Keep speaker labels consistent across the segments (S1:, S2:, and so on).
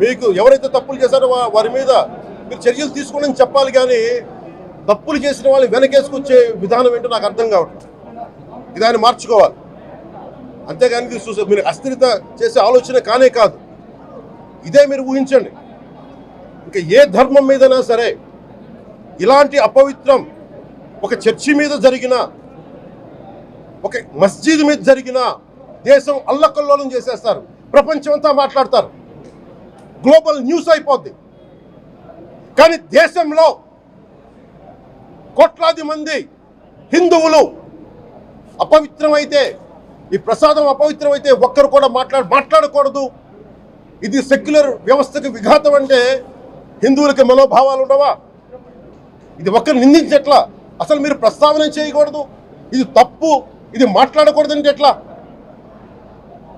S1: మీకు ఎవరైతే తప్పులు చేశారో వారి మీద మీరు చర్యలు తీసుకోండి చెప్పాలి, కానీ తప్పులు చేసిన వాళ్ళు వెనకేసుకొచ్చే విధానం ఏంటో నాకు అర్థం కావట్లేదు. ఇది ఆయన మార్చుకోవాలి. అంతేగాని మీరు అస్థిరత చేసే ఆలోచన కానే కాదు. ఇదే మీరు ఊహించండి, ఇంకా ఏ ధర్మం మీదైనా సరే ఇలాంటి అపవిత్రం ఒక చర్చి మీద జరిగిన, ఒక మస్జిద్ మీద జరిగిన దేశం అల్లకల్లోలం చేసేస్తారు, ప్రపంచం అంతా మాట్లాడతారు, గ్లోబల్ న్యూస్ అయిపోద్ది. కానీ దేశంలో కోట్లాది మంది హిందువులు అపవిత్రమైతే, ఈ ప్రసాదం అపవిత్రమైతే ఒక్కరు కూడా మాట్లాడకూడదు, ఇది సెక్యులర్ వ్యవస్థకు విఘాతం అంటే హిందువులకి మనోభావాలు ఉండవా? ఇది ఒక్కరు నిందించట్లా, అసలు మీరు ప్రస్తావన చేయకూడదు, ఇది తప్పు, ఇది మాట్లాడకూడదంటే ఎట్లా?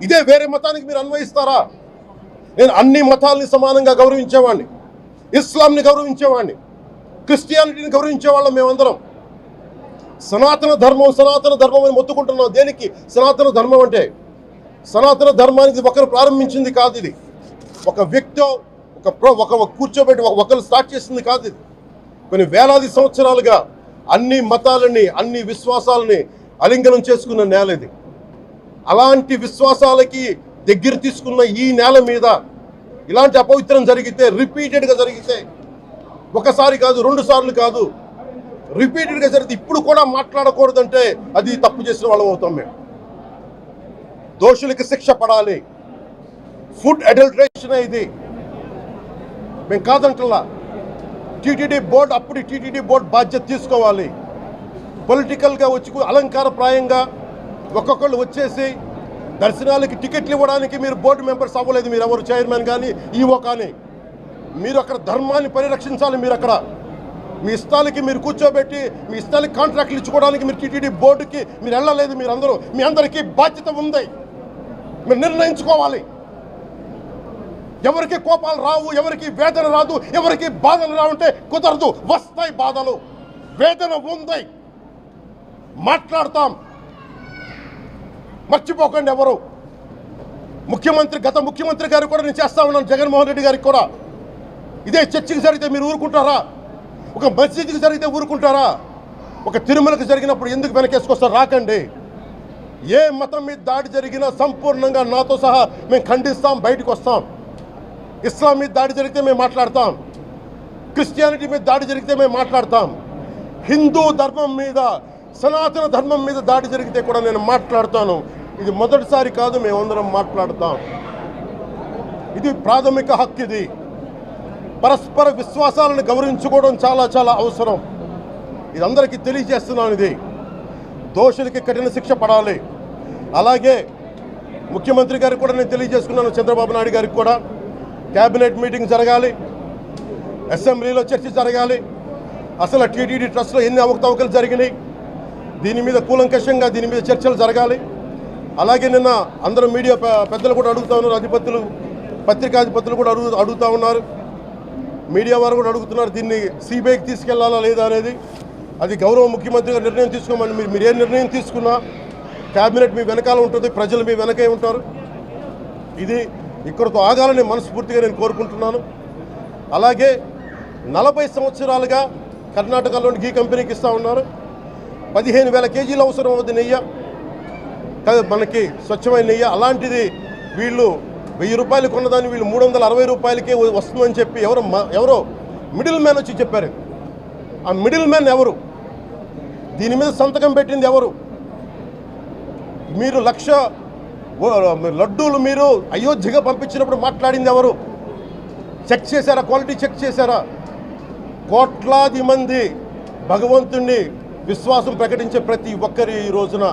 S1: ఇదే వేరే మతానికి మీరు అన్వయిస్తారా? నేను అన్ని మతాలని సమానంగా గౌరవించేవాడిని, ఇస్లాంని గౌరవించేవాడిని, క్రిస్టియానిటీని గౌరవించేవాళ్ళం మేమందరం. సనాతన ధర్మం అని మొత్తుకుంటున్నాం. దేనికి సనాతన ధర్మం అంటే? సనాతన ధర్మానికి ఒకరు ప్రారంభించింది కాదు, ఇది ఒక వ్యక్తి ఒక కూర్చోబెట్టి ఒకరు స్టార్ట్ చేసింది కాదు. ఇది కొన్ని వేలాది సంవత్సరాలుగా అన్ని మతాలని, అన్ని విశ్వాసాలని అలింగనం చేసుకున్న నేల ఇది. అలాంటి విశ్వాసాలకి దగ్గర తీసుకున్న ఈ నేల మీద ఇలాంటి అపవిత్రం జరిగితే, రిపీటెడ్గా జరిగితే, ఒకసారి కాదు, 2 సార్లు కాదు, రిపీటెడ్గా జరిగితే ఇప్పుడు కూడా మాట్లాడకూడదంటే అది తప్పు చేసిన వాళ్ళం అవుతాం మేము. దోషులకి శిక్ష పడాలి. ఫుడ్ అడల్టరేషన్ ఇది మేము కాదంటలా. టీటీడీ బోర్డు, అప్పుడు టీటీడీ బోర్డు బాధ్యత తీసుకోవాలి. పొలిటికల్గా వచ్చి అలంకారప్రాయంగా ఒక్కొక్కళ్ళు వచ్చేసి దర్శనాలకి టికెట్లు ఇవ్వడానికి మీరు బోర్డు మెంబర్స్ అవ్వలేదు. మీరు ఎవరు చైర్మన్ కానీ ఈవో కానీ, మీరు అక్కడ ధర్మాన్ని పరిరక్షించాలి. మీరు అక్కడ మీ ఇష్టాలకి మీరు కూర్చోబెట్టి మీ ఇష్టాలకి కాంట్రాక్ట్లు ఇచ్చుకోవడానికి మీరు టీటీడీ బోర్డుకి మీరు వెళ్ళలేదు. మీరు అందరూ, మీ అందరికీ బాధ్యత ఉంది. మీరు నిర్ణయించుకోవాలి. ఎవరికి కోపాలు రావు, ఎవరికి వేదన రాదు, ఎవరికి బాధలు రావంటే కుదరదు. వస్తాయి బాధలు, వేదన ఉంది, మాట్లాడతాం. మర్చిపోకండి ఎవరు. గత ముఖ్యమంత్రి గారు కూడా నేను చేస్తా ఉన్నాను, జగన్మోహన్ రెడ్డి గారికి కూడా. ఇదే చర్చికి జరిగితే మీరు ఊరుకుంటారా? ఒక మసీదుకి జరిగితే ఊరుకుంటారా? ఒక తిరుమలకు జరిగినప్పుడు ఎందుకు వెనకేసుకొస్తారు? రాకండి. ఏ మతం మీద దాడి జరిగినా సంపూర్ణంగా నాతో సహా మేము ఖండిస్తాం, బయటకు వస్తాం. ఇస్లాం మీద దాడి జరిగితే మేము మాట్లాడతాం, క్రిస్టియానిటీ మీద దాడి జరిగితే మేము మాట్లాడతాం, హిందూ ధర్మం మీద, సనాతన ధర్మం మీద దాడి జరిగితే కూడా నేను మాట్లాడతాను. ఇది మొదటిసారి కాదు, మేమందరం మాట్లాడతాం. ఇది ప్రాథమిక హక్కు. ఇది పరస్పర విశ్వాసాలను గౌరవించుకోవడం చాలా చాలా అవసరం. ఇది అందరికీ తెలియజేస్తున్నాను. ఇది దోషులకి కఠిన శిక్ష పడాలి. అలాగే ముఖ్యమంత్రి గారికి కూడా నేను తెలియజేసుకున్నాను, చంద్రబాబు నాయుడు గారికి కూడా క్యాబినెట్ మీటింగ్ జరగాలి, అసెంబ్లీలో చర్చ జరగాలి. అసలు టీటీడీ ట్రస్ట్లో ఎన్ని అవకతవకలు జరిగినాయి, దీని మీద కూలంకషంగా దీని మీద చర్చలు జరగాలి. అలాగే నిన్న అందరూ మీడియా పెద్దలు కూడా అడుగుతూ ఉన్నారు, పత్రికాధిపతులు కూడా అడుగుతూ ఉన్నారు, మీడియా వారు కూడా అడుగుతున్నారు, దీన్ని సిబిఐకి తీసుకెళ్లాలా లేదా అనేది. అది గౌరవ ముఖ్యమంత్రి గారు నిర్ణయం తీసుకోమని. మీరు ఏ నిర్ణయం తీసుకున్నా క్యాబినెట్ మీ వెనకాల ఉంటుంది, ప్రజలు మీ వెనకే ఉంటారు. ఇది ఇక్కడితో ఆగాలని మనస్ఫూర్తిగా నేను కోరుకుంటున్నాను. అలాగే 40 సంవత్సరాలుగా కర్ణాటకలోని గీ కంపెనీకి ఇస్తూ ఉన్నారు. 15,000 కేజీలు అవసరం అవుతుంది నెయ్యి, మనకి స్వచ్ఛమైన నెయ్యి. అలాంటిది వీళ్ళు 1000 రూపాయలు కొన్నదాన్ని వీళ్ళు 360 రూపాయలకే వస్తుందని చెప్పి ఎవరో మిడిల్ మ్యాన్ వచ్చి చెప్పారు. ఆ మిడిల్ మ్యాన్ ఎవరు? దీని మీద సంతకం పెట్టింది ఎవరు? మీరు 1,00,000 లడ్డూలు మీరు అయోధ్యగా పంపించినప్పుడు మాట్లాడింది ఎవరు? చెక్ చేశారా? క్వాలిటీ చెక్ చేశారా? కోట్లాది మంది భగవంతుణ్ణి విశ్వాసం ప్రకటించే ప్రతి ఒక్కరి ఈ రోజున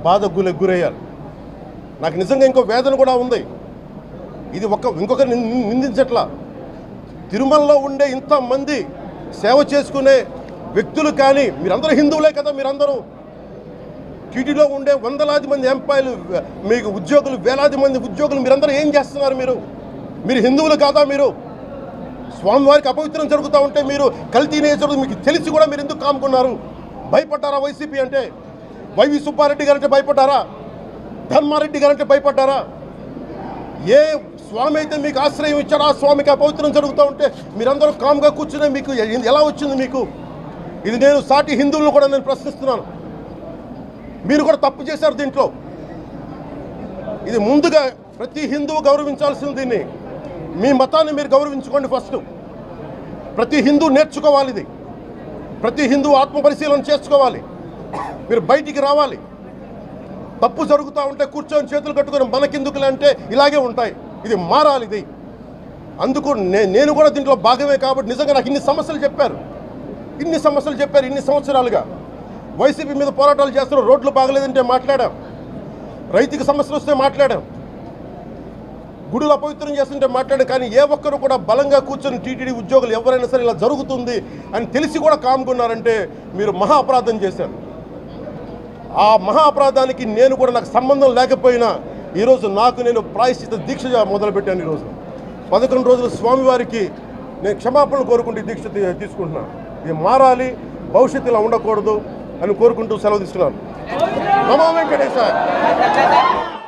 S1: బాధకు గురయ్యారు. నాకు నిజంగా ఇంకో వేదన కూడా ఉంది. ఇది ఇంకొకరు నిందించట్లా. తిరుమలలో ఉండే ఇంతమంది సేవ చేసుకునే వ్యక్తులు కానీ, మీరందరూ హిందువులే కదా, మీరందరూ టీటీలో ఉండే వందలాది మంది ఎంప్లాయీలు, మీకు ఉద్యోగులు, వేలాది మంది ఉద్యోగులు, మీరందరూ ఏం చేస్తున్నారు? మీరు హిందువులు కాదా? మీరు స్వామివారికి అపవిత్రం జరుగుతూ ఉంటే మీరు కల్తీ నేచరు మీకు తెలిసి కూడా మీరు ఎందుకు కాముకున్నారు? భయపడ్డారా? వైసీపీ అంటే, వైవి సుబ్బారెడ్డి గారంటే భయపడ్డారా? ధర్మారెడ్డి గారంటే భయపడ్డారా? ఏ స్వామి అయితే మీకు ఆశ్రయం ఇచ్చారు, ఆ స్వామికి అపవిత్రం జరుగుతూ ఉంటే మీరందరూ కామ్గా కూర్చునే మీకు ఎలా వచ్చింది మీకు? ఇది నేను సాటి హిందువులను కూడా నేను ప్రశ్నిస్తున్నాను. మీరు కూడా తప్పు చేశారు దీంట్లో. ఇది ముందుగా ప్రతి హిందువు గౌరవించాల్సింది. దీన్ని మీ మతాన్ని మీరు గౌరవించుకోండి ఫస్ట్. ప్రతి హిందూ నేర్చుకోవాలి ఇది. ప్రతి హిందూ ఆత్మపరిశీలన చేసుకోవాలి. మీరు బయటికి రావాలి. తప్పు జరుగుతూ ఉంటే కూర్చొని చేతులు కట్టుకొని మనకెందుకులే అంటే ఇలాగే ఉంటాయి. ఇది మారాలి. ఇది అందుకు నేను కూడా దీంట్లో భాగమే. కాబట్టి నిజంగా నాకు ఇన్ని సమస్యలు చెప్పారు ఇన్ని సంవత్సరాలుగా. వైసీపీ మీద పోరాటాలు చేస్తున్నారు. రోడ్లు బాగలేదంటే మాట్లాడాం, రైతుకి సమస్యలు వస్తే మాట్లాడాం, గుడులు అపవిత్రం చేస్తుంటే మాట్లాడాం. కానీ ఏ ఒక్కరు కూడా బలంగా కూర్చొని టీటీడీ ఉద్యోగులు ఎవరైనా సరే ఇలా జరుగుతుంది అని తెలిసి కూడా కామ్గున్నారంటే మీరు మహా అపరాధం చేశారు. ఆ మహా అపరాధానికి నాకు సంబంధం లేకపోయినా ఈరోజు నేను ప్రాయశ్చిత దీక్ష మొదలుపెట్టాను. ఈరోజు 11 రోజులు స్వామివారికి నేను క్షమాపణలు కోరుకుంటూ ఈ దీక్ష తీసుకుంటున్నాను. ఇది మారాలి, భవిష్యత్తు ఇలా ఉండకూడదు అని కోరుకుంటూ సెలవు తీసుకున్నాను. నమో వెంకటేశాయ.